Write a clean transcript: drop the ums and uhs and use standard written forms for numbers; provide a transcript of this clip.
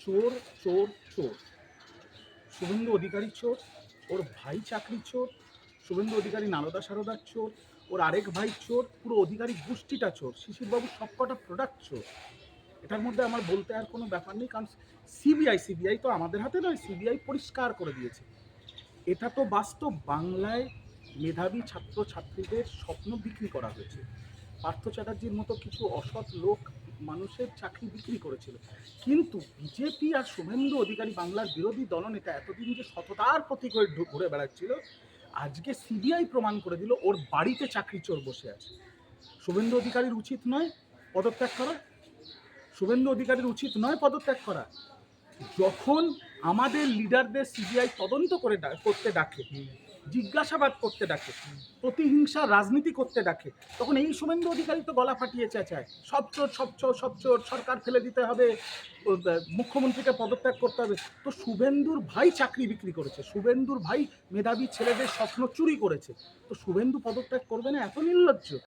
চোর চোর চোর। শুভেন্দু অধিকারী চোর, ওর ভাই চাকরি চোর, শুভেন্দু অধিকারী নারদা সারদার চোর, ওর আরেক ভাই চোর, পুরো অধিকারী গোষ্ঠীটা চোর, শিশিরবাবুর সবকটা প্রোডাক্ট চোর। এটার মধ্যে আমার বলতে আর কোনো ব্যাপার নেই, কারণ সিবিআই তো আমাদের হাতে নয়, সিবিআই পরিষ্কার করে দিয়েছে। এটা তো বাস্তব, বাংলায় মেধাবী ছাত্রছাত্রীদের স্বপ্ন বিক্রি করা হয়েছে। পার্থ চ্যাটার্জির মতো কিছু অসৎ লোক মানুষের চাকরি বিক্রি করেছিল। কিন্তু বিজেপি আর শুভেন্দু অধিকারী, বাংলার বিরোধী দলনেতা, এতদিন যে সততার প্রতীক হয়ে ঘুরে বেড়াচ্ছিল, আজকে সিবিআই প্রমাণ করে দিল ওর বাড়িতে চাকরি চোর বসে আছে। শুভেন্দু অধিকারীর উচিত নয় পদত্যাগ করা? শুভেন্দু অধিকারীর উচিত নয় পদত্যাগ করা? যখন আমাদের লিডারদের সিবিআই তদন্ত করতে ডাকে, জিজ্ঞাসাবাদ করতে ডাকে, প্রতিহিংসা রাজনীতি করতে ডাকে, তখন এই শুভেন্দু অধিকারী তো গলা ফাটিয়ে চেঁচায়, সব চোর সব চোর সব চোর, সরকার ফেলে দিতে হবে, মুখ্যমন্ত্রীকে পদত্যাগ করতে হবে। তো শুভেন্দুর ভাই চাকরি বিক্রি করেছে, শুভেন্দুর ভাই মেধাবী ছেলেদের স্বপ্ন চুরি করেছে, তো শুভেন্দু পদত্যাগ করবে না? এত নির্লজ্জ।